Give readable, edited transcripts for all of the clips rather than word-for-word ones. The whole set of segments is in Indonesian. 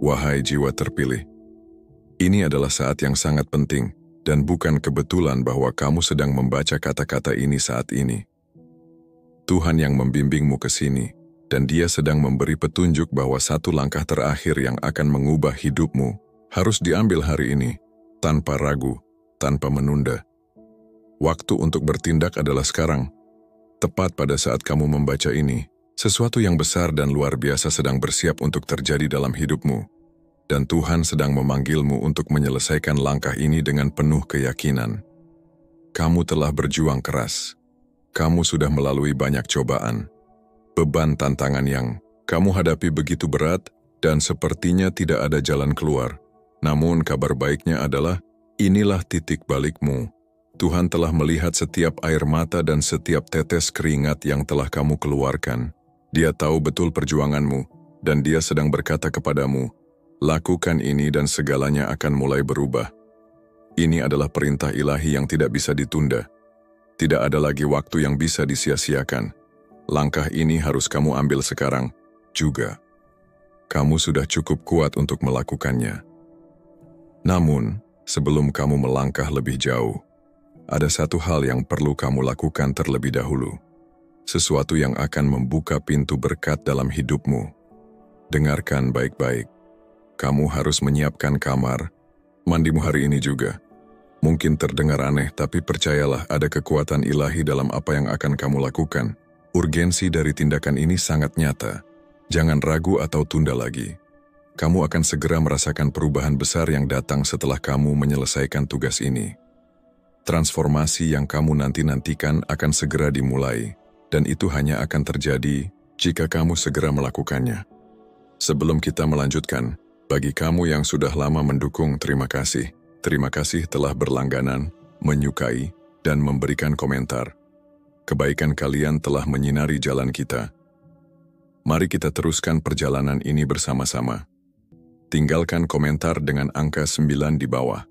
Wahai jiwa terpilih, ini adalah saat yang sangat penting dan bukan kebetulan bahwa kamu sedang membaca kata-kata ini saat ini. Tuhan yang membimbingmu ke sini, dan Dia sedang memberi petunjuk bahwa satu langkah terakhir yang akan mengubah hidupmu harus diambil hari ini, tanpa ragu, tanpa menunda. Waktu untuk bertindak adalah sekarang. Tepat pada saat kamu membaca ini, sesuatu yang besar dan luar biasa sedang bersiap untuk terjadi dalam hidupmu. Dan Tuhan sedang memanggilmu untuk menyelesaikan langkah ini dengan penuh keyakinan. Kamu telah berjuang keras. Kamu sudah melalui banyak cobaan. Beban tantangan yang kamu hadapi begitu berat dan sepertinya tidak ada jalan keluar. Namun kabar baiknya adalah, inilah titik balikmu. Tuhan telah melihat setiap air mata dan setiap tetes keringat yang telah kamu keluarkan. Dia tahu betul perjuanganmu, dan Dia sedang berkata kepadamu, lakukan ini dan segalanya akan mulai berubah. Ini adalah perintah ilahi yang tidak bisa ditunda. Tidak ada lagi waktu yang bisa disia-siakan. Langkah ini harus kamu ambil sekarang juga. Kamu sudah cukup kuat untuk melakukannya. Namun, sebelum kamu melangkah lebih jauh, ada satu hal yang perlu kamu lakukan terlebih dahulu. Sesuatu yang akan membuka pintu berkat dalam hidupmu. Dengarkan baik-baik. Kamu harus menyiapkan kamar mandimu hari ini juga. Mungkin terdengar aneh, tapi percayalah ada kekuatan ilahi dalam apa yang akan kamu lakukan. Urgensi dari tindakan ini sangat nyata. Jangan ragu atau tunda lagi. Kamu akan segera merasakan perubahan besar yang datang setelah kamu menyelesaikan tugas ini. Transformasi yang kamu nanti-nantikan akan segera dimulai. Dan itu hanya akan terjadi jika kamu segera melakukannya. Sebelum kita melanjutkan, bagi kamu yang sudah lama mendukung, terima kasih. Terima kasih telah berlangganan, menyukai, dan memberikan komentar. Kebaikan kalian telah menyinari jalan kita. Mari kita teruskan perjalanan ini bersama-sama. Tinggalkan komentar dengan angka 9 di bawah.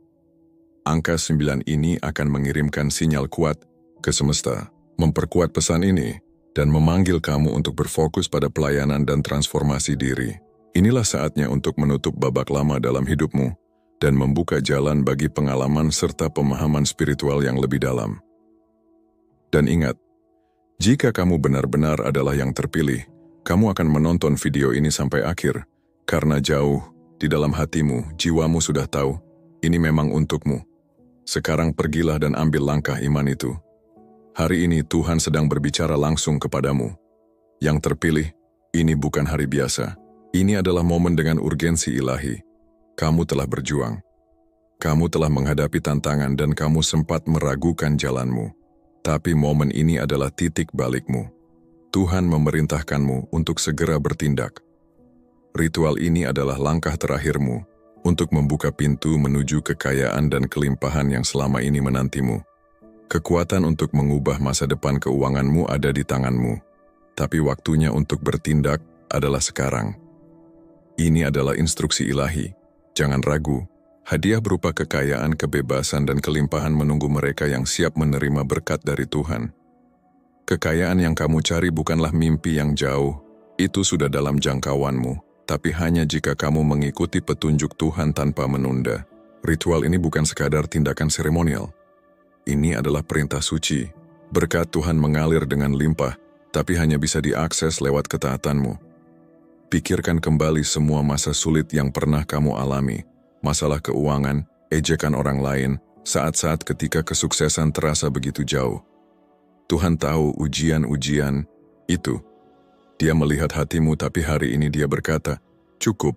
Angka 9 ini akan mengirimkan sinyal kuat ke semesta, memperkuat pesan ini, dan memanggil kamu untuk berfokus pada pelayanan dan transformasi diri. Inilah saatnya untuk menutup babak lama dalam hidupmu dan membuka jalan bagi pengalaman serta pemahaman spiritual yang lebih dalam. Dan ingat, jika kamu benar-benar adalah yang terpilih, kamu akan menonton video ini sampai akhir, karena jauh di dalam hatimu, jiwamu sudah tahu, ini memang untukmu. Sekarang pergilah dan ambil langkah iman itu. Hari ini Tuhan sedang berbicara langsung kepadamu. Yang terpilih, ini bukan hari biasa. Ini adalah momen dengan urgensi ilahi. Kamu telah berjuang. Kamu telah menghadapi tantangan dan kamu sempat meragukan jalanmu. Tapi momen ini adalah titik balikmu. Tuhan memerintahkanmu untuk segera bertindak. Ritual ini adalah langkah terakhirmu untuk membuka pintu menuju kekayaan dan kelimpahan yang selama ini menantimu. Kekuatan untuk mengubah masa depan keuanganmu ada di tanganmu, tapi waktunya untuk bertindak adalah sekarang. Ini adalah instruksi ilahi. Jangan ragu, hadiah berupa kekayaan, kebebasan, dan kelimpahan menunggu mereka yang siap menerima berkat dari Tuhan. Kekayaan yang kamu cari bukanlah mimpi yang jauh, itu sudah dalam jangkauanmu, tapi hanya jika kamu mengikuti petunjuk Tuhan tanpa menunda. Ritual ini bukan sekadar tindakan seremonial. Ini adalah perintah suci. Berkat Tuhan mengalir dengan limpah, tapi hanya bisa diakses lewat ketaatanmu. Pikirkan kembali semua masa sulit yang pernah kamu alami, masalah keuangan, ejekan orang lain, saat-saat ketika kesuksesan terasa begitu jauh. Tuhan tahu ujian-ujian itu. Dia melihat hatimu, tapi hari ini Dia berkata, cukup,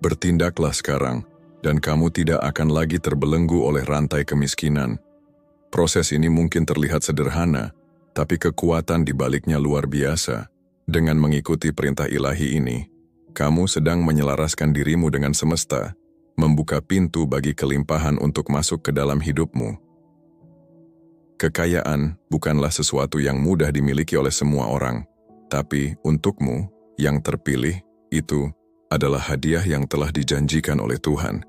bertindaklah sekarang, dan kamu tidak akan lagi terbelenggu oleh rantai kemiskinan. Proses ini mungkin terlihat sederhana, tapi kekuatan di baliknya luar biasa. Dengan mengikuti perintah ilahi ini, kamu sedang menyelaraskan dirimu dengan semesta, membuka pintu bagi kelimpahan untuk masuk ke dalam hidupmu. Kekayaan bukanlah sesuatu yang mudah dimiliki oleh semua orang, tapi untukmu, yang terpilih, itu adalah hadiah yang telah dijanjikan oleh Tuhan.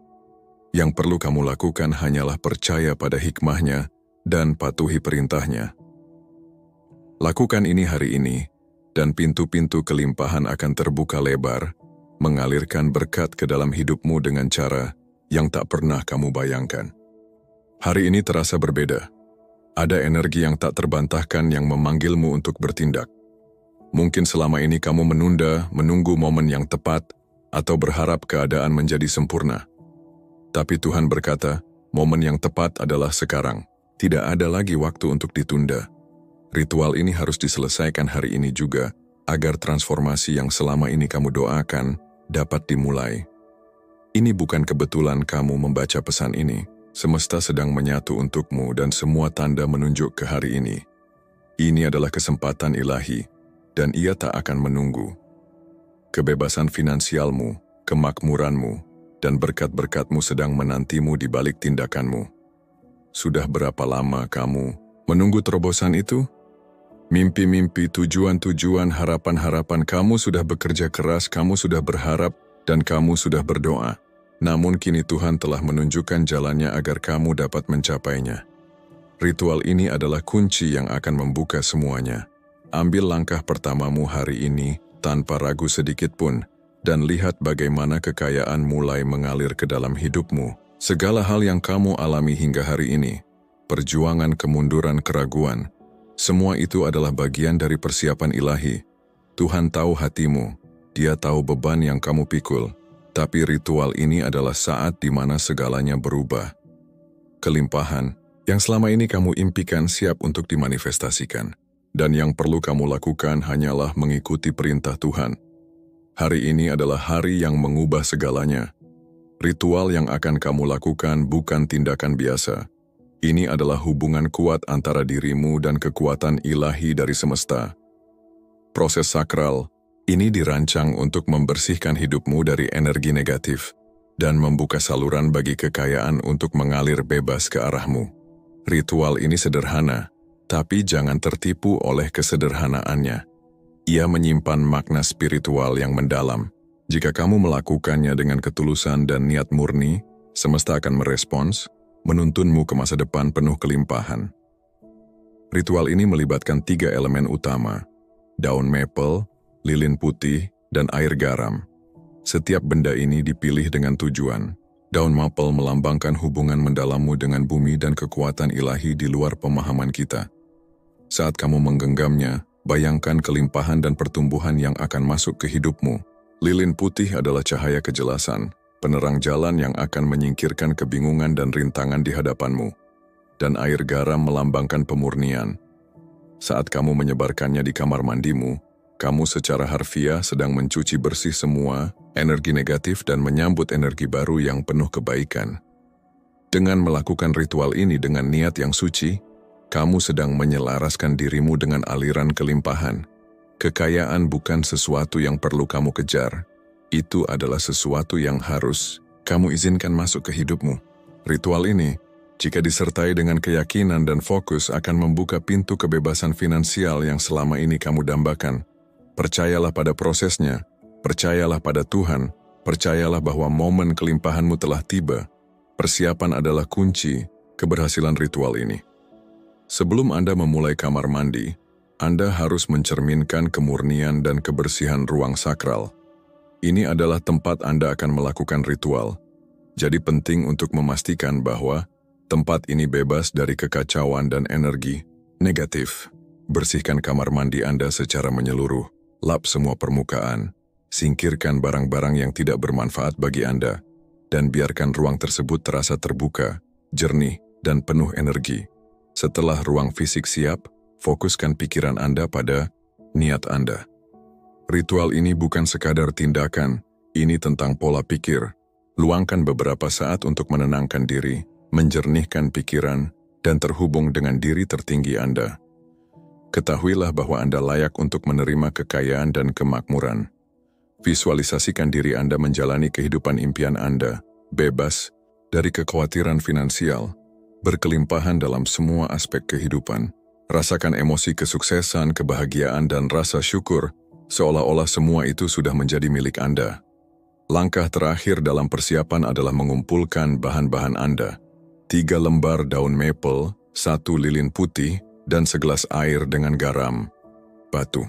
Yang perlu kamu lakukan hanyalah percaya pada hikmahnya dan patuhi perintahnya. Lakukan ini hari ini, dan pintu-pintu kelimpahan akan terbuka lebar, mengalirkan berkat ke dalam hidupmu dengan cara yang tak pernah kamu bayangkan. Hari ini terasa berbeda. Ada energi yang tak terbantahkan yang memanggilmu untuk bertindak. Mungkin selama ini kamu menunda, menunggu momen yang tepat, atau berharap keadaan menjadi sempurna. Tapi Tuhan berkata, momen yang tepat adalah sekarang. Tidak ada lagi waktu untuk ditunda. Ritual ini harus diselesaikan hari ini juga, agar transformasi yang selama ini kamu doakan dapat dimulai. Ini bukan kebetulan kamu membaca pesan ini. Semesta sedang menyatu untukmu dan semua tanda menunjuk ke hari ini. Ini adalah kesempatan ilahi, dan ia tak akan menunggu. Kebebasan finansialmu, kemakmuranmu, dan berkat-berkatmu sedang menantimu di balik tindakanmu. Sudah berapa lama kamu menunggu terobosan itu? Mimpi-mimpi, tujuan-tujuan, harapan-harapan kamu sudah bekerja keras, kamu sudah berharap, dan kamu sudah berdoa. Namun kini Tuhan telah menunjukkan jalannya agar kamu dapat mencapainya. Ritual ini adalah kunci yang akan membuka semuanya. Ambil langkah pertamamu hari ini tanpa ragu sedikit pun, dan lihat bagaimana kekayaan mulai mengalir ke dalam hidupmu. Segala hal yang kamu alami hingga hari ini, perjuangan, kemunduran, keraguan, semua itu adalah bagian dari persiapan ilahi. Tuhan tahu hatimu, Dia tahu beban yang kamu pikul. Tapi ritual ini adalah saat di mana segalanya berubah. Kelimpahan yang selama ini kamu impikan siap untuk dimanifestasikan. Dan yang perlu kamu lakukan hanyalah mengikuti perintah Tuhan. Hari ini adalah hari yang mengubah segalanya. Ritual yang akan kamu lakukan bukan tindakan biasa. Ini adalah hubungan kuat antara dirimu dan kekuatan ilahi dari semesta. Proses sakral ini dirancang untuk membersihkan hidupmu dari energi negatif dan membuka saluran bagi kekayaan untuk mengalir bebas ke arahmu. Ritual ini sederhana, tapi jangan tertipu oleh kesederhanaannya. Ia menyimpan makna spiritual yang mendalam. Jika kamu melakukannya dengan ketulusan dan niat murni, semesta akan merespons, menuntunmu ke masa depan penuh kelimpahan. Ritual ini melibatkan 3 elemen utama: daun maple, lilin putih, dan air garam. Setiap benda ini dipilih dengan tujuan. Daun maple melambangkan hubungan mendalammu dengan bumi dan kekuatan ilahi di luar pemahaman kita. Saat kamu menggenggamnya, bayangkan kelimpahan dan pertumbuhan yang akan masuk ke hidupmu. Lilin putih adalah cahaya kejelasan, penerang jalan yang akan menyingkirkan kebingungan dan rintangan di hadapanmu. Dan air garam melambangkan pemurnian. Saat kamu menyebarkannya di kamar mandimu, kamu secara harfiah sedang mencuci bersih semua energi negatif dan menyambut energi baru yang penuh kebaikan. Dengan melakukan ritual ini dengan niat yang suci, kamu sedang menyelaraskan dirimu dengan aliran kelimpahan. Kekayaan bukan sesuatu yang perlu kamu kejar. Itu adalah sesuatu yang harus kamu izinkan masuk ke hidupmu. Ritual ini, jika disertai dengan keyakinan dan fokus, akan membuka pintu kebebasan finansial yang selama ini kamu dambakan. Percayalah pada prosesnya, percayalah pada Tuhan, percayalah bahwa momen kelimpahanmu telah tiba. Persiapan adalah kunci keberhasilan ritual ini. Sebelum Anda memulai kamar mandi, Anda harus mencerminkan kemurnian dan kebersihan ruang sakral. Ini adalah tempat Anda akan melakukan ritual. Jadi penting untuk memastikan bahwa tempat ini bebas dari kekacauan dan energi negatif. Bersihkan kamar mandi Anda secara menyeluruh. Lap semua permukaan, singkirkan barang-barang yang tidak bermanfaat bagi Anda, dan biarkan ruang tersebut terasa terbuka, jernih, dan penuh energi. Setelah ruang fisik siap, fokuskan pikiran Anda pada niat Anda. Ritual ini bukan sekadar tindakan, ini tentang pola pikir. Luangkan beberapa saat untuk menenangkan diri, menjernihkan pikiran, dan terhubung dengan diri tertinggi Anda. Ketahuilah bahwa Anda layak untuk menerima kekayaan dan kemakmuran. Visualisasikan diri Anda menjalani kehidupan impian Anda, bebas dari kekhawatiran finansial, berkelimpahan dalam semua aspek kehidupan. Rasakan emosi kesuksesan, kebahagiaan, dan rasa syukur, seolah-olah semua itu sudah menjadi milik Anda. Langkah terakhir dalam persiapan adalah mengumpulkan bahan-bahan Anda. 3 lembar daun maple, 1 lilin putih, dan segelas air dengan garam, batu.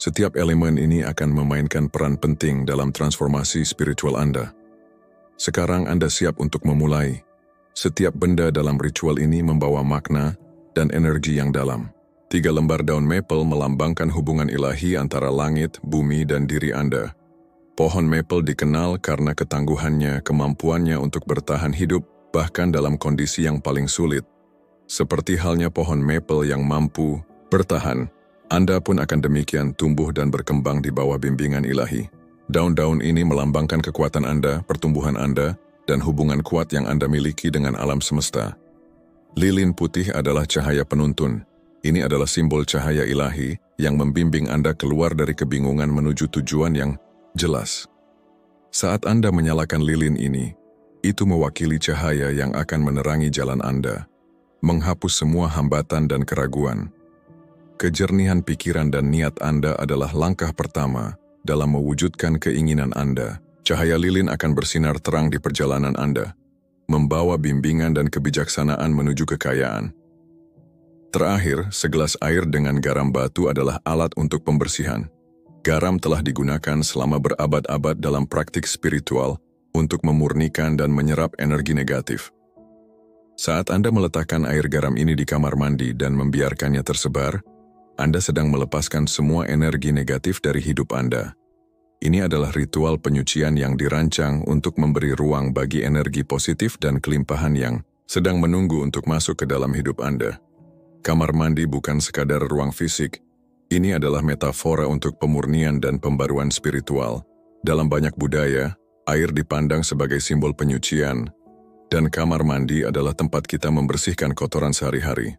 Setiap elemen ini akan memainkan peran penting dalam transformasi spiritual Anda. Sekarang Anda siap untuk memulai. Setiap benda dalam ritual ini membawa makna dan energi yang dalam. 3 lembar daun maple melambangkan hubungan ilahi antara langit, bumi, dan diri Anda. Pohon maple dikenal karena ketangguhannya, kemampuannya untuk bertahan hidup, bahkan dalam kondisi yang paling sulit. Seperti halnya pohon maple yang mampu bertahan, Anda pun akan demikian tumbuh dan berkembang di bawah bimbingan ilahi. Daun-daun ini melambangkan kekuatan Anda, pertumbuhan Anda, dan hubungan kuat yang Anda miliki dengan alam semesta. Lilin putih adalah cahaya penuntun. Ini adalah simbol cahaya ilahi yang membimbing Anda keluar dari kebingungan menuju tujuan yang jelas. Saat Anda menyalakan lilin ini, itu mewakili cahaya yang akan menerangi jalan Anda, menghapus semua hambatan dan keraguan. Kejernihan pikiran dan niat Anda adalah langkah pertama dalam mewujudkan keinginan Anda. Cahaya lilin akan bersinar terang di perjalanan Anda, membawa bimbingan dan kebijaksanaan menuju kekayaan. Terakhir, segelas air dengan garam batu adalah alat untuk pembersihan. Garam telah digunakan selama berabad-abad dalam praktik spiritual untuk memurnikan dan menyerap energi negatif. Saat Anda meletakkan air garam ini di kamar mandi dan membiarkannya tersebar, Anda sedang melepaskan semua energi negatif dari hidup Anda. Ini adalah ritual penyucian yang dirancang untuk memberi ruang bagi energi positif dan kelimpahan yang sedang menunggu untuk masuk ke dalam hidup Anda. Kamar mandi bukan sekadar ruang fisik, ini adalah metafora untuk pemurnian dan pembaruan spiritual. Dalam banyak budaya, air dipandang sebagai simbol penyucian, dan kamar mandi adalah tempat kita membersihkan kotoran sehari-hari.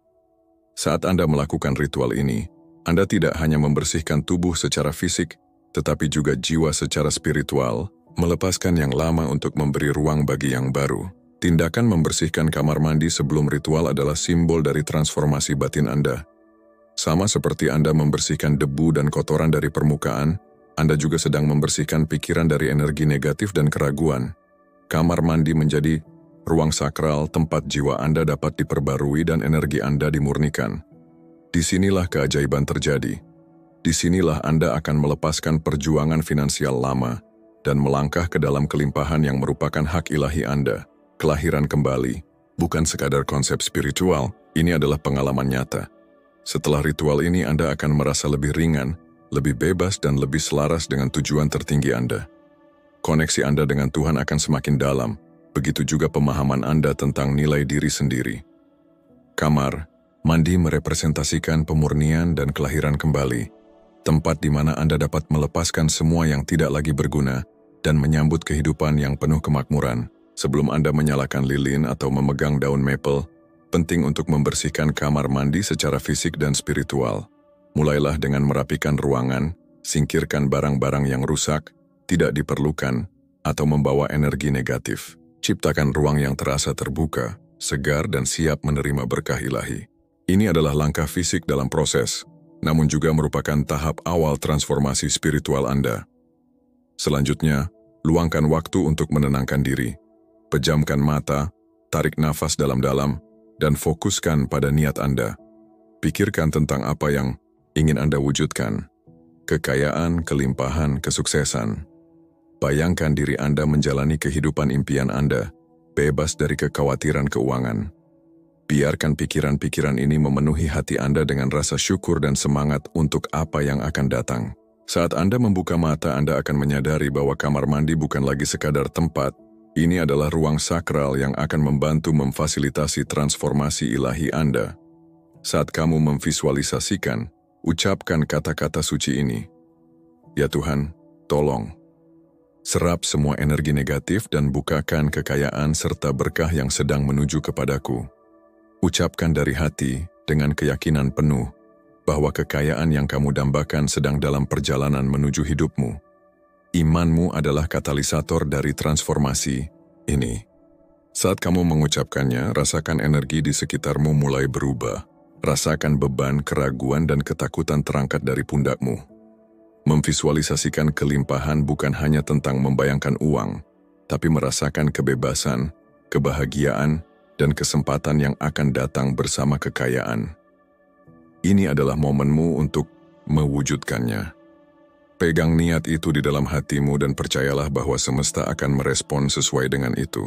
Saat Anda melakukan ritual ini, Anda tidak hanya membersihkan tubuh secara fisik, tetapi juga jiwa secara spiritual, melepaskan yang lama untuk memberi ruang bagi yang baru. Tindakan membersihkan kamar mandi sebelum ritual adalah simbol dari transformasi batin Anda. Sama seperti Anda membersihkan debu dan kotoran dari permukaan, Anda juga sedang membersihkan pikiran dari energi negatif dan keraguan. Kamar mandi menjadi ruang sakral tempat jiwa Anda dapat diperbarui dan energi Anda dimurnikan. Disinilah keajaiban terjadi. Disinilah Anda akan melepaskan perjuangan finansial lama dan melangkah ke dalam kelimpahan yang merupakan hak ilahi Anda. Kelahiran kembali, bukan sekadar konsep spiritual, ini adalah pengalaman nyata. Setelah ritual ini Anda akan merasa lebih ringan, lebih bebas dan lebih selaras dengan tujuan tertinggi Anda. Koneksi Anda dengan Tuhan akan semakin dalam, begitu juga pemahaman Anda tentang nilai diri sendiri. Kamar mandi merepresentasikan pemurnian dan kelahiran kembali, tempat di mana Anda dapat melepaskan semua yang tidak lagi berguna dan menyambut kehidupan yang penuh kemakmuran. Sebelum Anda menyalakan lilin atau memegang daun maple, penting untuk membersihkan kamar mandi secara fisik dan spiritual. Mulailah dengan merapikan ruangan, singkirkan barang-barang yang rusak, tidak diperlukan, atau membawa energi negatif. Ciptakan ruang yang terasa terbuka, segar dan siap menerima berkah ilahi. Ini adalah langkah fisik dalam proses, namun juga merupakan tahap awal transformasi spiritual Anda. Selanjutnya, luangkan waktu untuk menenangkan diri. Pejamkan mata, tarik nafas dalam-dalam, dan fokuskan pada niat Anda. Pikirkan tentang apa yang ingin Anda wujudkan. Kekayaan, kelimpahan, kesuksesan. Bayangkan diri Anda menjalani kehidupan impian Anda, bebas dari kekhawatiran keuangan. Biarkan pikiran-pikiran ini memenuhi hati Anda dengan rasa syukur dan semangat untuk apa yang akan datang. Saat Anda membuka mata, Anda akan menyadari bahwa kamar mandi bukan lagi sekadar tempat. Ini adalah ruang sakral yang akan membantu memfasilitasi transformasi ilahi Anda. Saat kamu memvisualisasikan, ucapkan kata-kata suci ini. Ya Tuhan, tolong. Serap semua energi negatif dan bukakan kekayaan serta berkah yang sedang menuju kepadaku. Ucapkan dari hati dengan keyakinan penuh bahwa kekayaan yang kamu dambakan sedang dalam perjalanan menuju hidupmu. Imanmu adalah katalisator dari transformasi ini. Saat kamu mengucapkannya, rasakan energi di sekitarmu mulai berubah. Rasakan beban, keraguan, dan ketakutan terangkat dari pundakmu. Memvisualisasikan kelimpahan bukan hanya tentang membayangkan uang, tapi merasakan kebebasan, kebahagiaan, dan kesempatan yang akan datang bersama kekayaan. Ini adalah momenmu untuk mewujudkannya. Pegang niat itu di dalam hatimu dan percayalah bahwa semesta akan merespon sesuai dengan itu.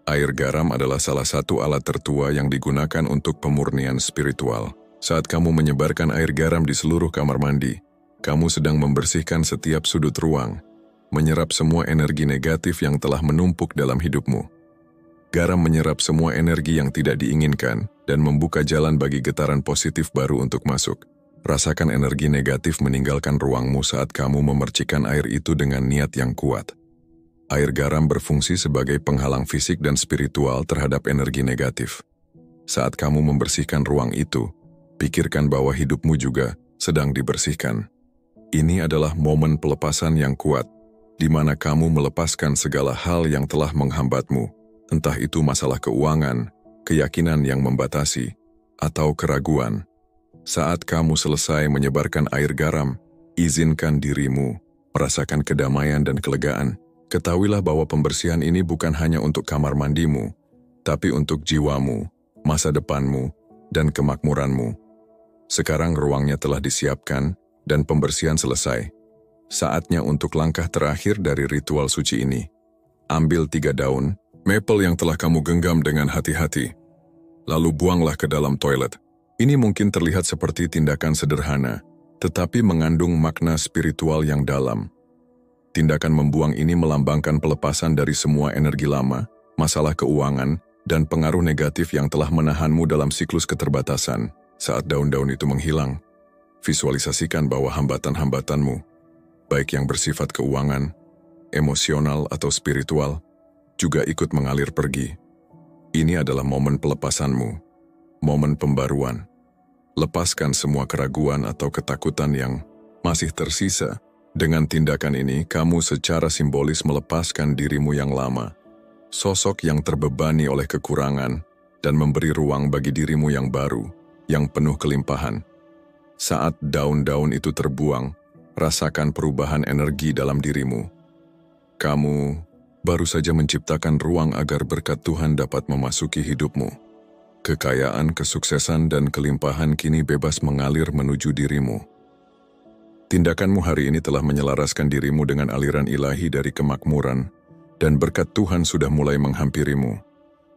Air garam adalah salah satu alat tertua yang digunakan untuk pemurnian spiritual. Saat kamu menyebarkan air garam di seluruh kamar mandi, kamu sedang membersihkan setiap sudut ruang, menyerap semua energi negatif yang telah menumpuk dalam hidupmu. Garam menyerap semua energi yang tidak diinginkan dan membuka jalan bagi getaran positif baru untuk masuk. Rasakan energi negatif meninggalkan ruangmu saat kamu memercikan air itu dengan niat yang kuat. Air garam berfungsi sebagai penghalang fisik dan spiritual terhadap energi negatif. Saat kamu membersihkan ruang itu, pikirkan bahwa hidupmu juga sedang dibersihkan. Ini adalah momen pelepasan yang kuat, di mana kamu melepaskan segala hal yang telah menghambatmu, entah itu masalah keuangan, keyakinan yang membatasi, atau keraguan. Saat kamu selesai menyebarkan air garam, izinkan dirimu merasakan kedamaian dan kelegaan. Ketahuilah bahwa pembersihan ini bukan hanya untuk kamar mandimu, tapi untuk jiwamu, masa depanmu, dan kemakmuranmu. Sekarang ruangnya telah disiapkan dan pembersihan selesai. Saatnya untuk langkah terakhir dari ritual suci ini. Ambil 3 daun maple yang telah kamu genggam dengan hati-hati, lalu buanglah ke dalam toilet. Ini mungkin terlihat seperti tindakan sederhana, tetapi mengandung makna spiritual yang dalam. Tindakan membuang ini melambangkan pelepasan dari semua energi lama, masalah keuangan, dan pengaruh negatif yang telah menahanmu dalam siklus keterbatasan. Saat daun-daun itu menghilang, visualisasikan bahwa hambatan-hambatanmu, baik yang bersifat keuangan, emosional, atau spiritual, juga ikut mengalir pergi. Ini adalah momen pelepasanmu, momen pembaruan. Lepaskan semua keraguan atau ketakutan yang masih tersisa. Dengan tindakan ini, kamu secara simbolis melepaskan dirimu yang lama, sosok yang terbebani oleh kekurangan, dan memberi ruang bagi dirimu yang baru, yang penuh kelimpahan. Saat daun-daun itu terbuang, rasakan perubahan energi dalam dirimu. Kamu baru saja menciptakan ruang agar berkat Tuhan dapat memasuki hidupmu. Kekayaan, kesuksesan, dan kelimpahan kini bebas mengalir menuju dirimu. Tindakanmu hari ini telah menyelaraskan dirimu dengan aliran ilahi dari kemakmuran, dan berkat Tuhan sudah mulai menghampirimu.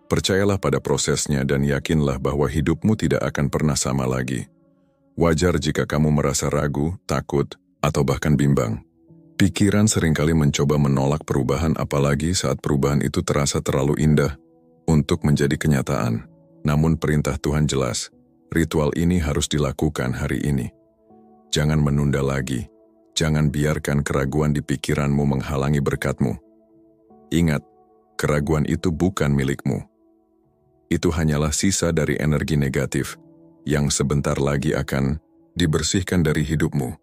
Percayalah pada prosesnya dan yakinlah bahwa hidupmu tidak akan pernah sama lagi. Wajar jika kamu merasa ragu, takut, atau bahkan bimbang. Pikiran seringkali mencoba menolak perubahan, apalagi saat perubahan itu terasa terlalu indah untuk menjadi kenyataan. Namun perintah Tuhan jelas, ritual ini harus dilakukan hari ini. Jangan menunda lagi, jangan biarkan keraguan di pikiranmu menghalangi berkatmu. Ingat, keraguan itu bukan milikmu. Itu hanyalah sisa dari energi negatif yang sebentar lagi akan dibersihkan dari hidupmu.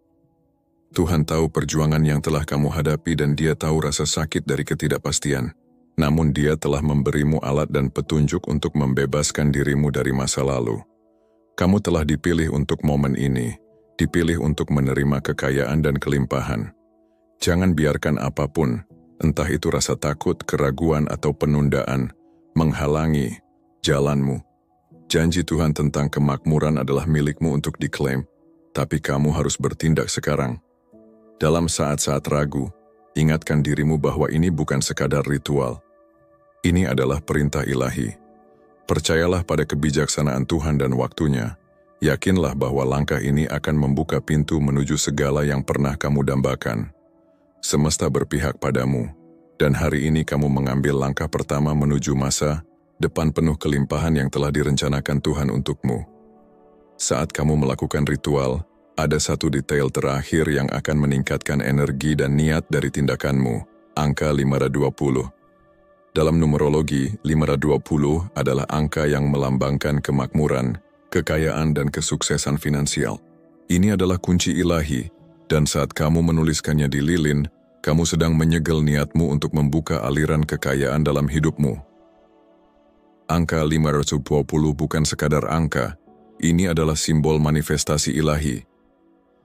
Tuhan tahu perjuangan yang telah kamu hadapi dan Dia tahu rasa sakit dari ketidakpastian. Namun Dia telah memberimu alat dan petunjuk untuk membebaskan dirimu dari masa lalu. Kamu telah dipilih untuk momen ini, dipilih untuk menerima kekayaan dan kelimpahan. Jangan biarkan apapun, entah itu rasa takut, keraguan, atau penundaan, menghalangi jalanmu. Janji Tuhan tentang kemakmuran adalah milikmu untuk diklaim, tapi kamu harus bertindak sekarang. Dalam saat-saat ragu, ingatkan dirimu bahwa ini bukan sekadar ritual. Ini adalah perintah ilahi. Percayalah pada kebijaksanaan Tuhan dan waktunya. Yakinlah bahwa langkah ini akan membuka pintu menuju segala yang pernah kamu dambakan. Semesta berpihak padamu, dan hari ini kamu mengambil langkah pertama menuju masa depan penuh kelimpahan yang telah direncanakan Tuhan untukmu. Saat kamu melakukan ritual, ada satu detail terakhir yang akan meningkatkan energi dan niat dari tindakanmu, angka 520. Dalam numerologi, 520 adalah angka yang melambangkan kemakmuran, kekayaan, dan kesuksesan finansial. Ini adalah kunci ilahi, dan saat kamu menuliskannya di lilin, kamu sedang menyegel niatmu untuk membuka aliran kekayaan dalam hidupmu. Angka 520 bukan sekadar angka, ini adalah simbol manifestasi ilahi.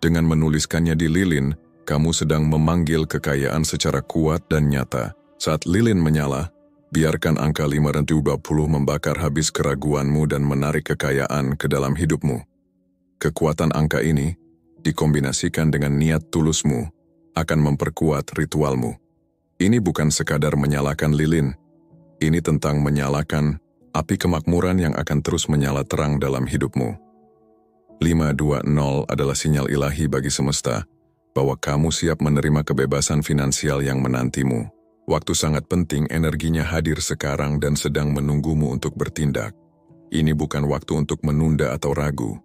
Dengan menuliskannya di lilin, kamu sedang memanggil kekayaan secara kuat dan nyata. Saat lilin menyala, biarkan angka 520 membakar habis keraguanmu dan menarik kekayaan ke dalam hidupmu. Kekuatan angka ini dikombinasikan dengan niat tulusmu, akan memperkuat ritualmu. Ini bukan sekadar menyalakan lilin, ini tentang menyalakan api kemakmuran yang akan terus menyala terang dalam hidupmu. 520 adalah sinyal ilahi bagi semesta bahwa kamu siap menerima kebebasan finansial yang menantimu. Waktu sangat penting, energinya hadir sekarang dan sedang menunggumu untuk bertindak. Ini bukan waktu untuk menunda atau ragu.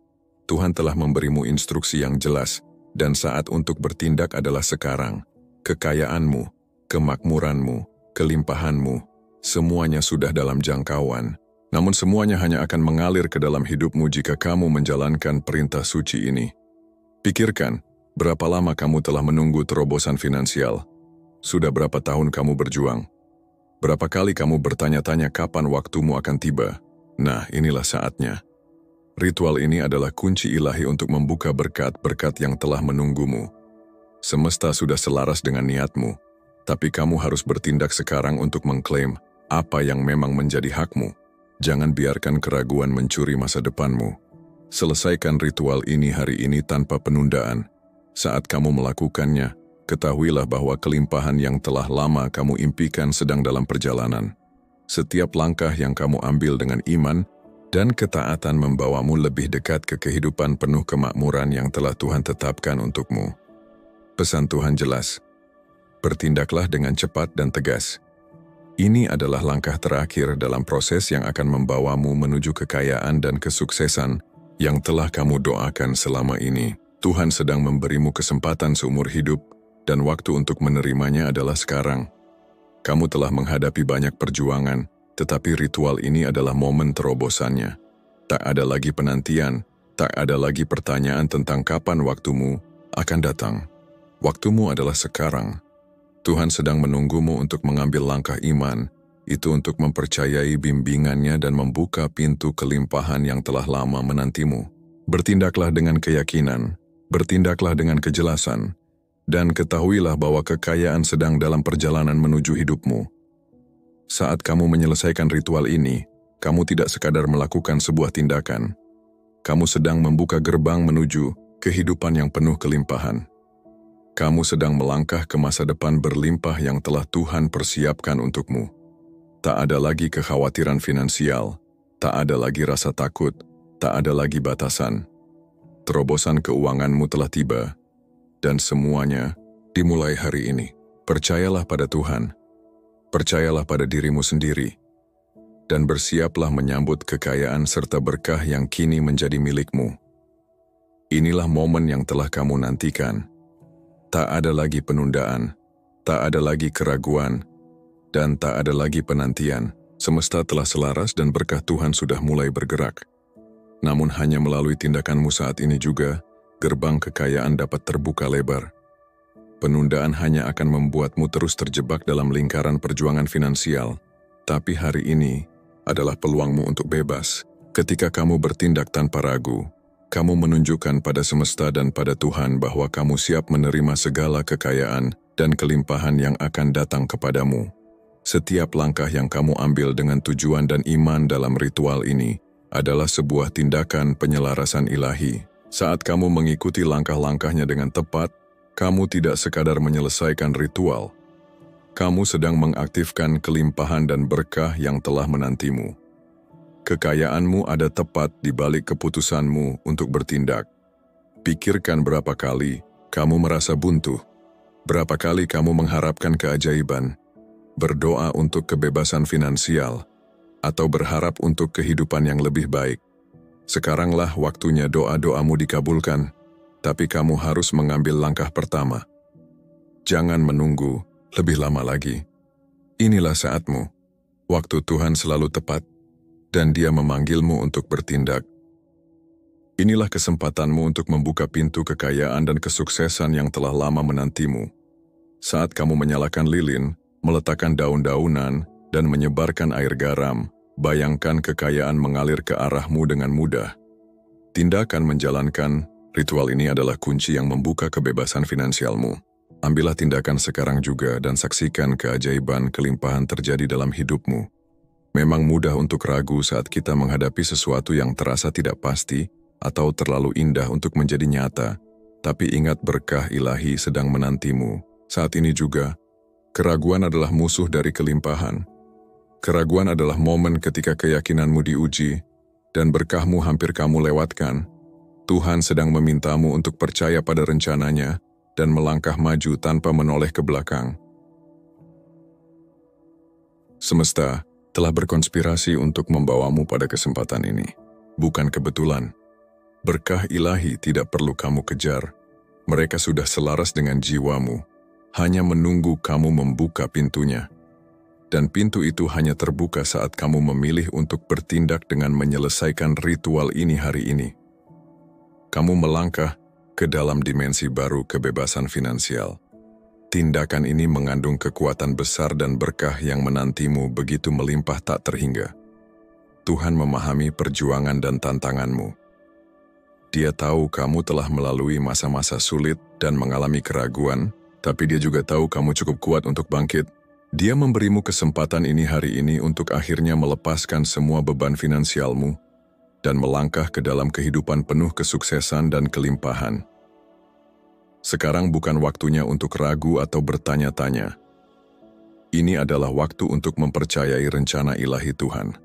Tuhan telah memberimu instruksi yang jelas, dan saat untuk bertindak adalah sekarang. Kekayaanmu, kemakmuranmu, kelimpahanmu, semuanya sudah dalam jangkauan. Namun semuanya hanya akan mengalir ke dalam hidupmu jika kamu menjalankan perintah suci ini. Pikirkan, berapa lama kamu telah menunggu terobosan finansial? Sudah berapa tahun kamu berjuang? Berapa kali kamu bertanya-tanya kapan waktumu akan tiba? Nah, inilah saatnya. Ritual ini adalah kunci ilahi untuk membuka berkat-berkat yang telah menunggumu. Semesta sudah selaras dengan niatmu, tapi kamu harus bertindak sekarang untuk mengklaim apa yang memang menjadi hakmu. Jangan biarkan keraguan mencuri masa depanmu. Selesaikan ritual ini hari ini tanpa penundaan. Saat kamu melakukannya, ketahuilah bahwa kelimpahan yang telah lama kamu impikan sedang dalam perjalanan. Setiap langkah yang kamu ambil dengan iman dan ketaatan membawamu lebih dekat ke kehidupan penuh kemakmuran yang telah Tuhan tetapkan untukmu. Pesan Tuhan jelas. Bertindaklah dengan cepat dan tegas. Ini adalah langkah terakhir dalam proses yang akan membawamu menuju kekayaan dan kesuksesan yang telah kamu doakan selama ini. Tuhan sedang memberimu kesempatan seumur hidup, dan waktu untuk menerimanya adalah sekarang. Kamu telah menghadapi banyak perjuangan, tetapi ritual ini adalah momen terobosannya. Tak ada lagi penantian, tak ada lagi pertanyaan tentang kapan waktumu akan datang. Waktumu adalah sekarang. Tuhan sedang menunggumu untuk mengambil langkah iman, itu untuk mempercayai bimbingannya dan membuka pintu kelimpahan yang telah lama menantimu. Bertindaklah dengan keyakinan, bertindaklah dengan kejelasan, dan ketahuilah bahwa kekayaan sedang dalam perjalanan menuju hidupmu. Saat kamu menyelesaikan ritual ini, kamu tidak sekadar melakukan sebuah tindakan. Kamu sedang membuka gerbang menuju kehidupan yang penuh kelimpahan. Kamu sedang melangkah ke masa depan berlimpah yang telah Tuhan persiapkan untukmu. Tak ada lagi kekhawatiran finansial, tak ada lagi rasa takut, tak ada lagi batasan. Terobosan keuanganmu telah tiba, dan semuanya dimulai hari ini. Percayalah pada Tuhan, percayalah pada dirimu sendiri, dan bersiaplah menyambut kekayaan serta berkah yang kini menjadi milikmu. Inilah momen yang telah kamu nantikan. Tak ada lagi penundaan, tak ada lagi keraguan, dan tak ada lagi penantian. Semesta telah selaras dan berkah Tuhan sudah mulai bergerak. Namun hanya melalui tindakanmu saat ini juga, gerbang kekayaan dapat terbuka lebar. Penundaan hanya akan membuatmu terus terjebak dalam lingkaran perjuangan finansial. Tapi hari ini adalah peluangmu untuk bebas. Ketika kamu bertindak tanpa ragu, kamu menunjukkan pada semesta dan pada Tuhan bahwa kamu siap menerima segala kekayaan dan kelimpahan yang akan datang kepadamu. Setiap langkah yang kamu ambil dengan tujuan dan iman dalam ritual ini adalah sebuah tindakan penyelarasan ilahi. Saat kamu mengikuti langkah-langkahnya dengan tepat, kamu tidak sekadar menyelesaikan ritual. Kamu sedang mengaktifkan kelimpahan dan berkah yang telah menantimu. Kekayaanmu ada tepat di balik keputusanmu untuk bertindak. Pikirkan berapa kali kamu merasa buntu, berapa kali kamu mengharapkan keajaiban, berdoa untuk kebebasan finansial, atau berharap untuk kehidupan yang lebih baik. Sekaranglah waktunya doa-doamu dikabulkan, tapi kamu harus mengambil langkah pertama. Jangan menunggu lebih lama lagi. Inilah saatmu. Waktu Tuhan selalu tepat, dan Dia memanggilmu untuk bertindak. Inilah kesempatanmu untuk membuka pintu kekayaan dan kesuksesan yang telah lama menantimu. Saat kamu menyalakan lilin, meletakkan daun-daunan, dan menyebarkan air garam, bayangkan kekayaan mengalir ke arahmu dengan mudah. Tindakan menjalankan ritual ini adalah kunci yang membuka kebebasan finansialmu. Ambillah tindakan sekarang juga dan saksikan keajaiban kelimpahan terjadi dalam hidupmu. Memang mudah untuk ragu saat kita menghadapi sesuatu yang terasa tidak pasti atau terlalu indah untuk menjadi nyata. Tapi ingat, berkah ilahi sedang menantimu. Saat ini juga, keraguan adalah musuh dari kelimpahan. Keraguan adalah momen ketika keyakinanmu diuji, dan berkahmu hampir kamu lewatkan. Tuhan sedang memintamu untuk percaya pada rencananya, dan melangkah maju tanpa menoleh ke belakang. Semesta telah berkonspirasi untuk membawamu pada kesempatan ini. Bukan kebetulan. Berkah ilahi tidak perlu kamu kejar. Mereka sudah selaras dengan jiwamu, hanya menunggu kamu membuka pintunya. Dan pintu itu hanya terbuka saat kamu memilih untuk bertindak dengan menyelesaikan ritual ini hari ini. Kamu melangkah ke dalam dimensi baru kebebasan finansial. Tindakan ini mengandung kekuatan besar dan berkah yang menantimu begitu melimpah tak terhingga. Tuhan memahami perjuangan dan tantanganmu. Dia tahu kamu telah melalui masa-masa sulit dan mengalami keraguan, tapi dia juga tahu kamu cukup kuat untuk bangkit. Dia memberimu kesempatan ini hari ini untuk akhirnya melepaskan semua beban finansialmu dan melangkah ke dalam kehidupan penuh kesuksesan dan kelimpahan. Sekarang bukan waktunya untuk ragu atau bertanya-tanya. Ini adalah waktu untuk mempercayai rencana ilahi Tuhan.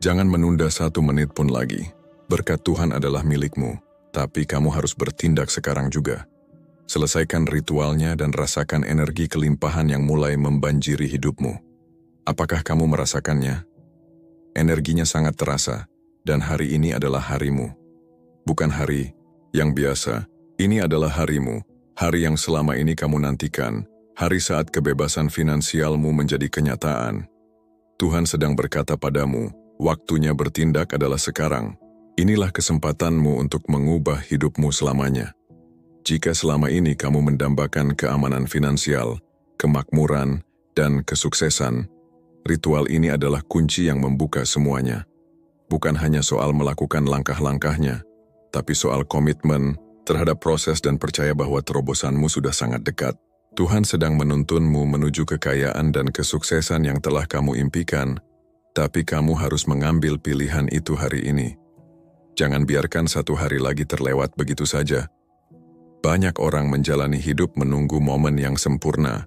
Jangan menunda 1 menit pun lagi. Berkat Tuhan adalah milikmu, tapi kamu harus bertindak sekarang juga. Selesaikan ritualnya dan rasakan energi kelimpahan yang mulai membanjiri hidupmu. Apakah kamu merasakannya? Energinya sangat terasa, dan hari ini adalah harimu. Bukan hari yang biasa, ini adalah harimu. Hari yang selama ini kamu nantikan, hari saat kebebasan finansialmu menjadi kenyataan. Tuhan sedang berkata padamu, waktunya bertindak adalah sekarang. Inilah kesempatanmu untuk mengubah hidupmu selamanya. Jika selama ini kamu mendambakan keamanan finansial, kemakmuran, dan kesuksesan, ritual ini adalah kunci yang membuka semuanya. Bukan hanya soal melakukan langkah-langkahnya, tapi soal komitmen terhadap proses dan percaya bahwa terobosanmu sudah sangat dekat. Tuhan sedang menuntunmu menuju kekayaan dan kesuksesan yang telah kamu impikan, tapi kamu harus mengambil pilihan itu hari ini. Jangan biarkan 1 hari lagi terlewat begitu saja. Banyak orang menjalani hidup menunggu momen yang sempurna.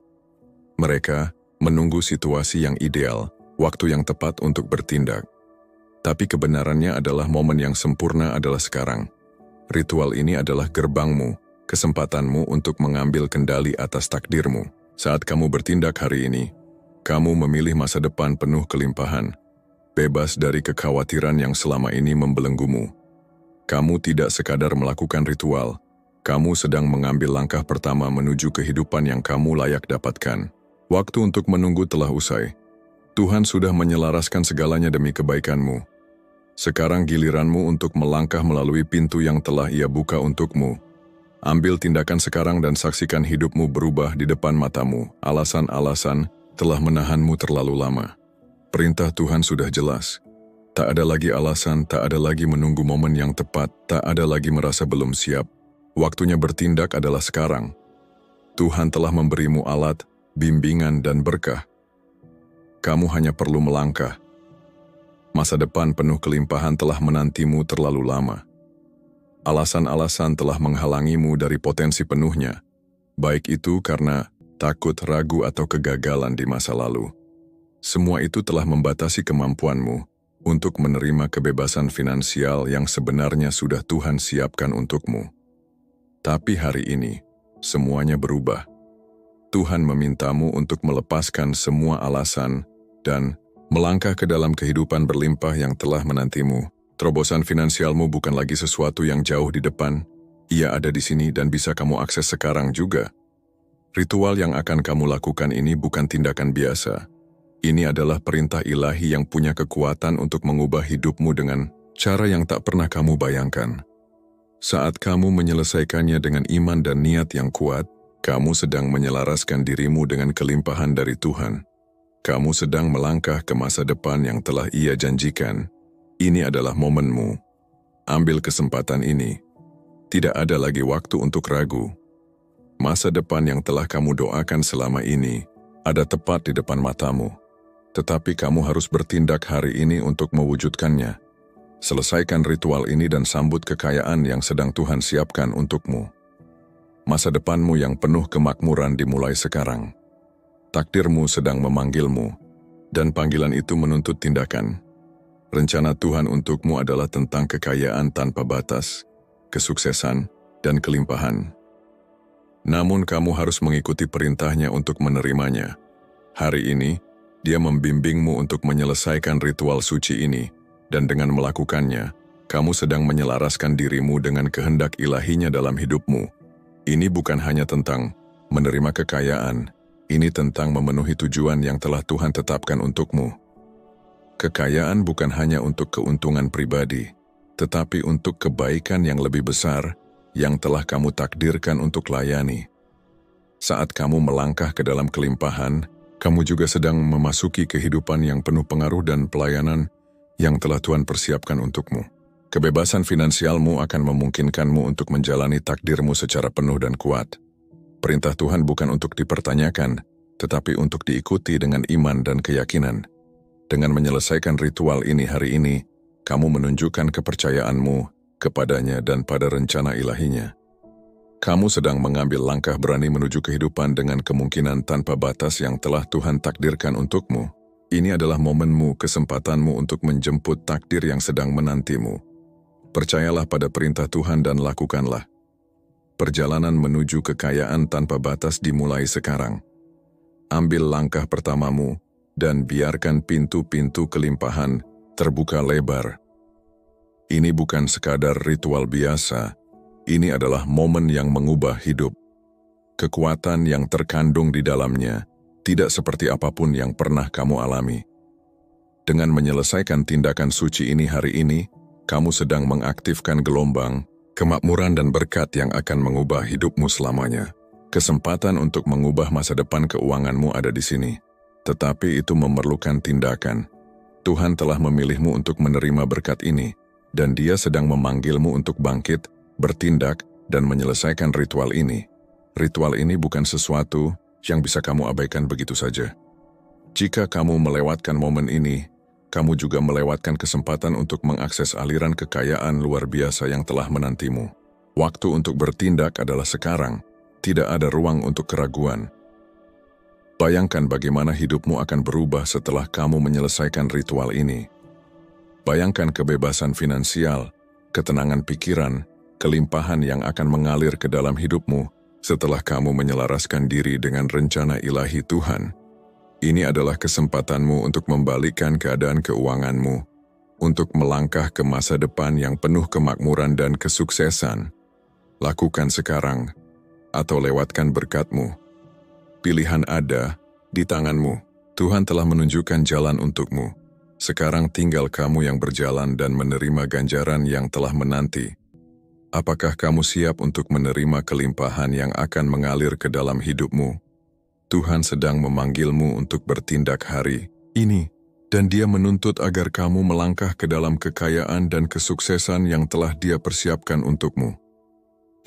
Mereka menunggu situasi yang ideal, waktu yang tepat untuk bertindak. Tapi kebenarannya adalah momen yang sempurna adalah sekarang. Ritual ini adalah gerbangmu, kesempatanmu untuk mengambil kendali atas takdirmu. Saat kamu bertindak hari ini, kamu memilih masa depan penuh kelimpahan, bebas dari kekhawatiran yang selama ini membelenggumu. Kamu tidak sekadar melakukan ritual, kamu sedang mengambil langkah pertama menuju kehidupan yang kamu layak dapatkan. Waktu untuk menunggu telah usai. Tuhan sudah menyelaraskan segalanya demi kebaikanmu. Sekarang giliranmu untuk melangkah melalui pintu yang telah Ia buka untukmu. Ambil tindakan sekarang dan saksikan hidupmu berubah di depan matamu. Alasan-alasan telah menahanmu terlalu lama. Perintah Tuhan sudah jelas. Tak ada lagi alasan, tak ada lagi menunggu momen yang tepat, tak ada lagi merasa belum siap. Waktunya bertindak adalah sekarang. Tuhan telah memberimu alat, bimbingan, dan berkah. Kamu hanya perlu melangkah. Masa depan penuh kelimpahan telah menantimu terlalu lama. Alasan-alasan telah menghalangimu dari potensi penuhnya, baik itu karena takut, ragu, atau kegagalan di masa lalu. Semua itu telah membatasi kemampuanmu untuk menerima kebebasan finansial yang sebenarnya sudah Tuhan siapkan untukmu. Tapi hari ini, semuanya berubah. Tuhan memintamu untuk melepaskan semua alasan dan melangkah ke dalam kehidupan berlimpah yang telah menantimu. Terobosan finansialmu bukan lagi sesuatu yang jauh di depan. Ia ada di sini dan bisa kamu akses sekarang juga. Ritual yang akan kamu lakukan ini bukan tindakan biasa. Ini adalah perintah ilahi yang punya kekuatan untuk mengubah hidupmu dengan cara yang tak pernah kamu bayangkan. Saat kamu menyelesaikannya dengan iman dan niat yang kuat, kamu sedang menyelaraskan dirimu dengan kelimpahan dari Tuhan. Kamu sedang melangkah ke masa depan yang telah Ia janjikan. Ini adalah momenmu. Ambil kesempatan ini. Tidak ada lagi waktu untuk ragu. Masa depan yang telah kamu doakan selama ini ada tepat di depan matamu. Tetapi kamu harus bertindak hari ini untuk mewujudkannya. Selesaikan ritual ini dan sambut kekayaan yang sedang Tuhan siapkan untukmu. Masa depanmu yang penuh kemakmuran dimulai sekarang. Takdirmu sedang memanggilmu, dan panggilan itu menuntut tindakan. Rencana Tuhan untukmu adalah tentang kekayaan tanpa batas, kesuksesan, dan kelimpahan. Namun kamu harus mengikuti perintahnya untuk menerimanya. Hari ini, Dia membimbingmu untuk menyelesaikan ritual suci ini, dan dengan melakukannya, kamu sedang menyelaraskan dirimu dengan kehendak ilahinya dalam hidupmu. Ini bukan hanya tentang menerima kekayaan, ini tentang memenuhi tujuan yang telah Tuhan tetapkan untukmu. Kekayaan bukan hanya untuk keuntungan pribadi, tetapi untuk kebaikan yang lebih besar yang telah kamu takdirkan untuk layani. Saat kamu melangkah ke dalam kelimpahan, kamu juga sedang memasuki kehidupan yang penuh pengaruh dan pelayanan yang telah Tuhan persiapkan untukmu. Kebebasan finansialmu akan memungkinkanmu untuk menjalani takdirmu secara penuh dan kuat. Perintah Tuhan bukan untuk dipertanyakan, tetapi untuk diikuti dengan iman dan keyakinan. Dengan menyelesaikan ritual ini hari ini, kamu menunjukkan kepercayaanmu kepadanya dan pada rencana ilahinya. Kamu sedang mengambil langkah berani menuju kehidupan dengan kemungkinan tanpa batas yang telah Tuhan takdirkan untukmu. Ini adalah momenmu, kesempatanmu untuk menjemput takdir yang sedang menantimu. Percayalah pada perintah Tuhan dan lakukanlah. Perjalanan menuju kekayaan tanpa batas dimulai sekarang. Ambil langkah pertamamu dan biarkan pintu-pintu kelimpahan terbuka lebar. Ini bukan sekadar ritual biasa, ini adalah momen yang mengubah hidup. Kekuatan yang terkandung di dalamnya tidak seperti apapun yang pernah kamu alami. Dengan menyelesaikan tindakan suci ini hari ini, kamu sedang mengaktifkan gelombang, kemakmuran dan berkat yang akan mengubah hidupmu selamanya. Kesempatan untuk mengubah masa depan keuanganmu ada di sini. Tetapi itu memerlukan tindakan. Tuhan telah memilihmu untuk menerima berkat ini, dan Dia sedang memanggilmu untuk bangkit, bertindak, dan menyelesaikan ritual ini. Ritual ini bukan sesuatu yang bisa kamu abaikan begitu saja. Jika kamu melewatkan momen ini, kamu juga melewatkan kesempatan untuk mengakses aliran kekayaan luar biasa yang telah menantimu. Waktu untuk bertindak adalah sekarang, tidak ada ruang untuk keraguan. Bayangkan bagaimana hidupmu akan berubah setelah kamu menyelesaikan ritual ini. Bayangkan kebebasan finansial, ketenangan pikiran, kelimpahan yang akan mengalir ke dalam hidupmu setelah kamu menyelaraskan diri dengan rencana ilahi Tuhan. Ini adalah kesempatanmu untuk membalikkan keadaan keuanganmu, untuk melangkah ke masa depan yang penuh kemakmuran dan kesuksesan. Lakukan sekarang, atau lewatkan berkatmu. Pilihan ada di tanganmu. Tuhan telah menunjukkan jalan untukmu. Sekarang tinggal kamu yang berjalan dan menerima ganjaran yang telah menanti. Apakah kamu siap untuk menerima kelimpahan yang akan mengalir ke dalam hidupmu? Tuhan sedang memanggilmu untuk bertindak hari ini, dan Dia menuntut agar kamu melangkah ke dalam kekayaan dan kesuksesan yang telah Dia persiapkan untukmu.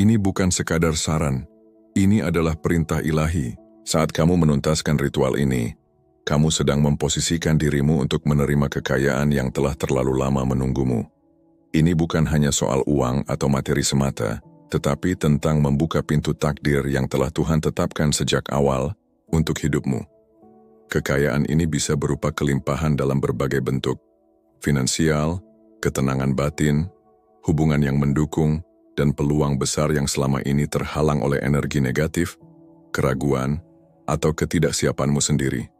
Ini bukan sekadar saran, ini adalah perintah ilahi. Saat kamu menuntaskan ritual ini, kamu sedang memposisikan dirimu untuk menerima kekayaan yang telah terlalu lama menunggumu. Ini bukan hanya soal uang atau materi semata, tetapi tentang membuka pintu takdir yang telah Tuhan tetapkan sejak awal untuk hidupmu. Kekayaan ini bisa berupa kelimpahan dalam berbagai bentuk, finansial, ketenangan batin, hubungan yang mendukung, dan peluang besar yang selama ini terhalang oleh energi negatif, keraguan, atau ketidaksiapanmu sendiri.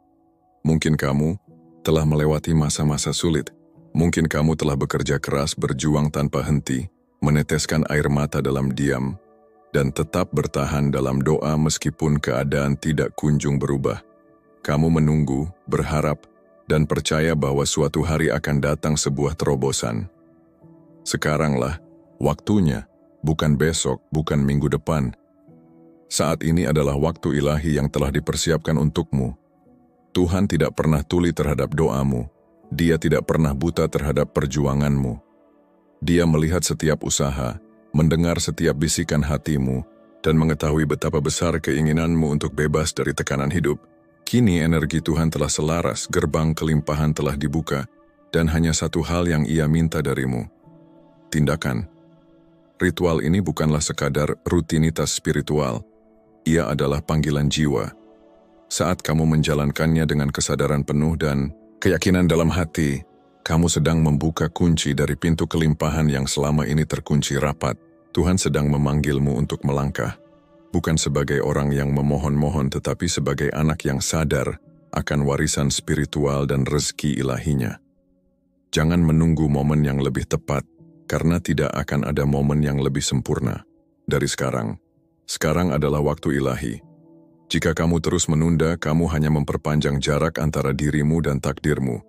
Mungkin kamu telah melewati masa-masa sulit. Mungkin kamu telah bekerja keras, berjuang tanpa henti, meneteskan air mata dalam diam, dan tetap bertahan dalam doa meskipun keadaan tidak kunjung berubah. Kamu menunggu, berharap, dan percaya bahwa suatu hari akan datang sebuah terobosan. Sekaranglah waktunya, bukan besok, bukan minggu depan. Saat ini adalah waktu ilahi yang telah dipersiapkan untukmu. Tuhan tidak pernah tuli terhadap doamu. Dia tidak pernah buta terhadap perjuanganmu. Dia melihat setiap usaha, mendengar setiap bisikan hatimu, dan mengetahui betapa besar keinginanmu untuk bebas dari tekanan hidup. Kini energi Tuhan telah selaras, gerbang kelimpahan telah dibuka, dan hanya satu hal yang Ia minta darimu: tindakan. Ritual ini bukanlah sekadar rutinitas spiritual. Ia adalah panggilan jiwa. Saat kamu menjalankannya dengan kesadaran penuh dan keyakinan dalam hati, kamu sedang membuka kunci dari pintu kelimpahan yang selama ini terkunci rapat. Tuhan sedang memanggilmu untuk melangkah, bukan sebagai orang yang memohon-mohon tetapi sebagai anak yang sadar akan warisan spiritual dan rezeki ilahinya. Jangan menunggu momen yang lebih tepat, karena tidak akan ada momen yang lebih sempurna dari sekarang. Sekarang adalah waktu ilahi. Jika kamu terus menunda, kamu hanya memperpanjang jarak antara dirimu dan takdirmu.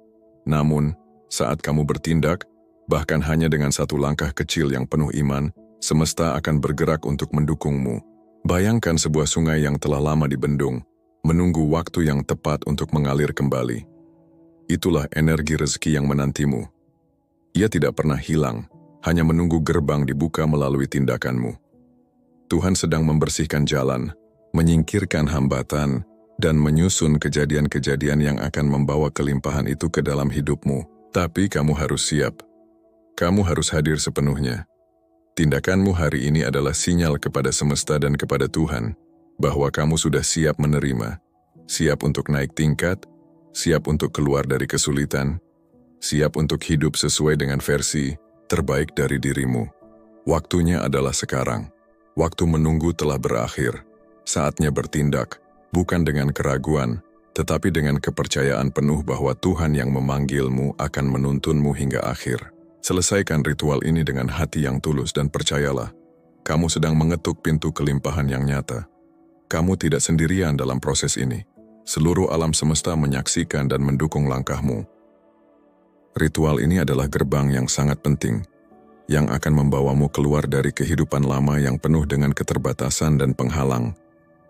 Namun, saat kamu bertindak, bahkan hanya dengan satu langkah kecil yang penuh iman, semesta akan bergerak untuk mendukungmu. Bayangkan sebuah sungai yang telah lama dibendung, menunggu waktu yang tepat untuk mengalir kembali. Itulah energi rezeki yang menantimu. Ia tidak pernah hilang, hanya menunggu gerbang dibuka melalui tindakanmu. Tuhan sedang membersihkan jalan, menyingkirkan hambatan, dan menyusun kejadian-kejadian yang akan membawa kelimpahan itu ke dalam hidupmu. Tapi kamu harus siap. Kamu harus hadir sepenuhnya. Tindakanmu hari ini adalah sinyal kepada semesta dan kepada Tuhan bahwa kamu sudah siap menerima, siap untuk naik tingkat, siap untuk keluar dari kesulitan, siap untuk hidup sesuai dengan versi terbaik dari dirimu. Waktunya adalah sekarang. Waktu menunggu telah berakhir. Saatnya bertindak, bukan dengan keraguan, tetapi dengan kepercayaan penuh bahwa Tuhan yang memanggilmu akan menuntunmu hingga akhir. Selesaikan ritual ini dengan hati yang tulus dan percayalah, kamu sedang mengetuk pintu kelimpahan yang nyata. Kamu tidak sendirian dalam proses ini. Seluruh alam semesta menyaksikan dan mendukung langkahmu. Ritual ini adalah gerbang yang sangat penting, yang akan membawamu keluar dari kehidupan lama yang penuh dengan keterbatasan dan penghalang,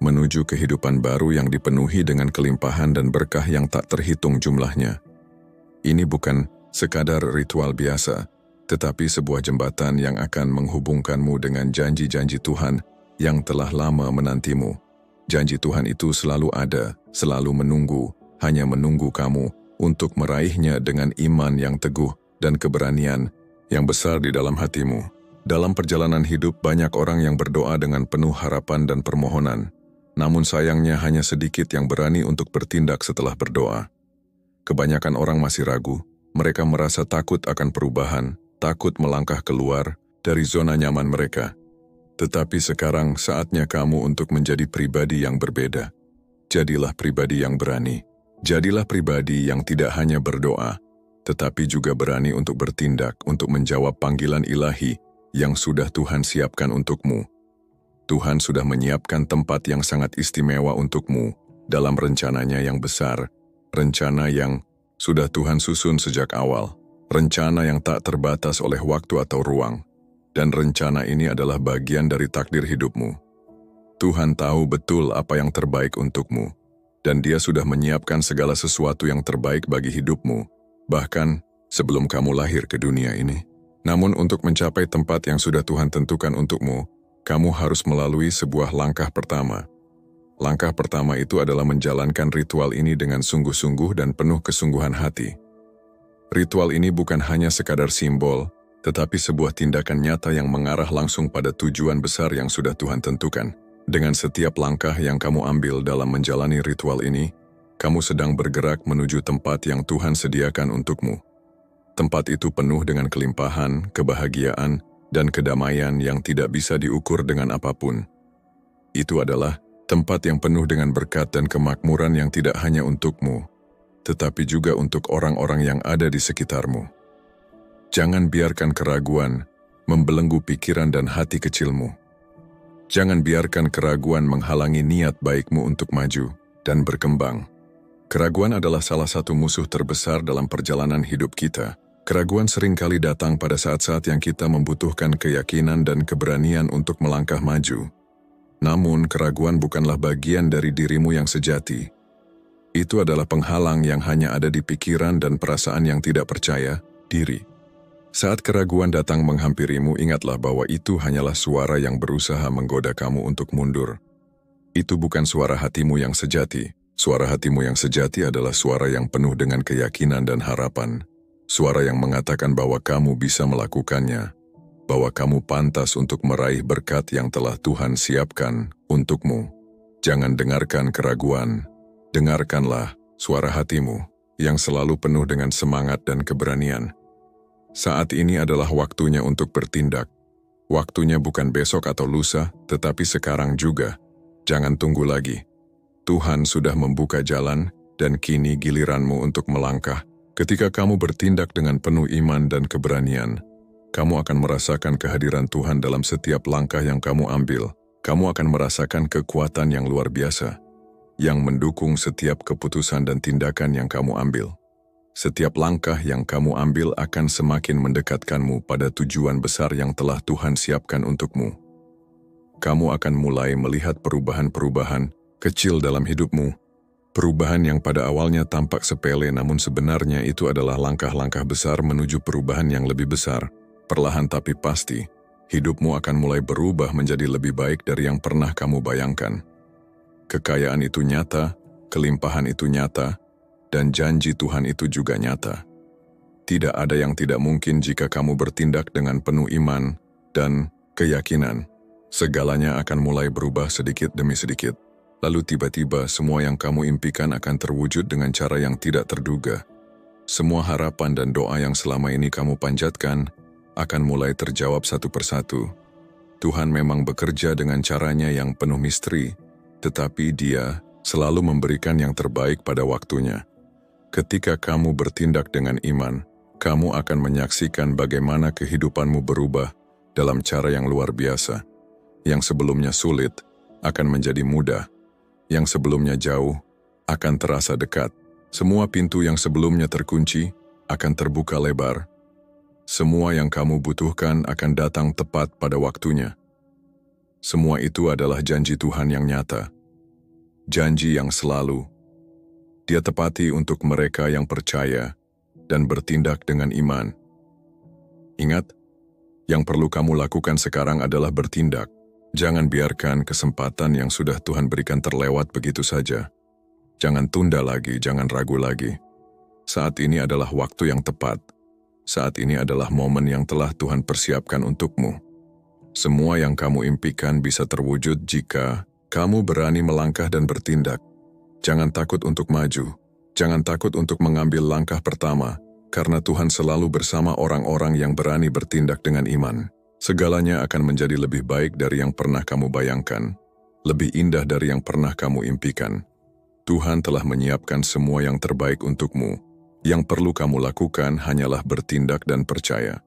menuju kehidupan baru yang dipenuhi dengan kelimpahan dan berkah yang tak terhitung jumlahnya. Ini bukan sekadar ritual biasa, tetapi sebuah jembatan yang akan menghubungkanmu dengan janji-janji Tuhan yang telah lama menantimu. Janji Tuhan itu selalu ada, selalu menunggu, hanya menunggu kamu untuk meraihnya dengan iman yang teguh dan keberanian yang besar di dalam hatimu. Dalam perjalanan hidup, banyak orang yang berdoa dengan penuh harapan dan permohonan. Namun sayangnya hanya sedikit yang berani untuk bertindak setelah berdoa. Kebanyakan orang masih ragu. Mereka merasa takut akan perubahan, takut melangkah keluar dari zona nyaman mereka. Tetapi sekarang saatnya kamu untuk menjadi pribadi yang berbeda. Jadilah pribadi yang berani. Jadilah pribadi yang tidak hanya berdoa, tetapi juga berani untuk bertindak untuk menjawab panggilan ilahi yang sudah Tuhan siapkan untukmu. Tuhan sudah menyiapkan tempat yang sangat istimewa untukmu dalam rencananya yang besar, rencana yang sudah Tuhan susun sejak awal, rencana yang tak terbatas oleh waktu atau ruang, dan rencana ini adalah bagian dari takdir hidupmu. Tuhan tahu betul apa yang terbaik untukmu, dan Dia sudah menyiapkan segala sesuatu yang terbaik bagi hidupmu, bahkan sebelum kamu lahir ke dunia ini. Namun untuk mencapai tempat yang sudah Tuhan tentukan untukmu, kamu harus melalui sebuah langkah pertama. Langkah pertama itu adalah menjalankan ritual ini dengan sungguh-sungguh dan penuh kesungguhan hati. Ritual ini bukan hanya sekadar simbol, tetapi sebuah tindakan nyata yang mengarah langsung pada tujuan besar yang sudah Tuhan tentukan. Dengan setiap langkah yang kamu ambil dalam menjalani ritual ini, kamu sedang bergerak menuju tempat yang Tuhan sediakan untukmu. Tempat itu penuh dengan kelimpahan, kebahagiaan, dan kedamaian yang tidak bisa diukur dengan apapun. Itu adalah tempat yang penuh dengan berkat dan kemakmuran yang tidak hanya untukmu, tetapi juga untuk orang-orang yang ada di sekitarmu. Jangan biarkan keraguan membelenggu pikiran dan hati kecilmu. Jangan biarkan keraguan menghalangi niat baikmu untuk maju dan berkembang. Keraguan adalah salah satu musuh terbesar dalam perjalanan hidup kita. Keraguan seringkali datang pada saat-saat yang kita membutuhkan keyakinan dan keberanian untuk melangkah maju. Namun, keraguan bukanlah bagian dari dirimu yang sejati. Itu adalah penghalang yang hanya ada di pikiran dan perasaan yang tidak percaya diri. Saat keraguan datang menghampirimu, ingatlah bahwa itu hanyalah suara yang berusaha menggoda kamu untuk mundur. Itu bukan suara hatimu yang sejati. Suara hatimu yang sejati adalah suara yang penuh dengan keyakinan dan harapan. Suara yang mengatakan bahwa kamu bisa melakukannya. bahwa kamu pantas untuk meraih berkat yang telah Tuhan siapkan untukmu. Jangan dengarkan keraguan, dengarkanlah suara hatimu yang selalu penuh dengan semangat dan keberanian. Saat ini adalah waktunya untuk bertindak. Waktunya bukan besok atau lusa, tetapi sekarang juga. Jangan tunggu lagi. Tuhan sudah membuka jalan, dan kini giliranmu untuk melangkah. Ketika kamu bertindak dengan penuh iman dan keberanian, kamu akan merasakan kehadiran Tuhan dalam setiap langkah yang kamu ambil. Kamu akan merasakan kekuatan yang luar biasa, yang mendukung setiap keputusan dan tindakan yang kamu ambil. Setiap langkah yang kamu ambil akan semakin mendekatkanmu pada tujuan besar yang telah Tuhan siapkan untukmu. Kamu akan mulai melihat perubahan-perubahan kecil dalam hidupmu. Perubahan yang pada awalnya tampak sepele namun sebenarnya itu adalah langkah-langkah besar menuju perubahan yang lebih besar. Perlahan tapi pasti, hidupmu akan mulai berubah menjadi lebih baik dari yang pernah kamu bayangkan. Kekayaan itu nyata, kelimpahan itu nyata, dan janji Tuhan itu juga nyata. Tidak ada yang tidak mungkin jika kamu bertindak dengan penuh iman dan keyakinan. Segalanya akan mulai berubah sedikit demi sedikit. Lalu tiba-tiba semua yang kamu impikan akan terwujud dengan cara yang tidak terduga. Semua harapan dan doa yang selama ini kamu panjatkan akan mulai terjawab satu persatu. Tuhan memang bekerja dengan caranya yang penuh misteri, tetapi Dia selalu memberikan yang terbaik pada waktunya. Ketika kamu bertindak dengan iman, kamu akan menyaksikan bagaimana kehidupanmu berubah dalam cara yang luar biasa. Yang sebelumnya sulit akan menjadi mudah. Yang sebelumnya jauh akan terasa dekat. Semua pintu yang sebelumnya terkunci akan terbuka lebar. Semua yang kamu butuhkan akan datang tepat pada waktunya. Semua itu adalah janji Tuhan yang nyata. Janji yang selalu Dia tepati untuk mereka yang percaya dan bertindak dengan iman. Ingat, yang perlu kamu lakukan sekarang adalah bertindak. Jangan biarkan kesempatan yang sudah Tuhan berikan terlewat begitu saja. Jangan tunda lagi, jangan ragu lagi. Saat ini adalah waktu yang tepat. Saat ini adalah momen yang telah Tuhan persiapkan untukmu. Semua yang kamu impikan bisa terwujud jika kamu berani melangkah dan bertindak. Jangan takut untuk maju. Jangan takut untuk mengambil langkah pertama, karena Tuhan selalu bersama orang-orang yang berani bertindak dengan iman. Segalanya akan menjadi lebih baik dari yang pernah kamu bayangkan, lebih indah dari yang pernah kamu impikan. Tuhan telah menyiapkan semua yang terbaik untukmu. Yang perlu kamu lakukan hanyalah bertindak dan percaya.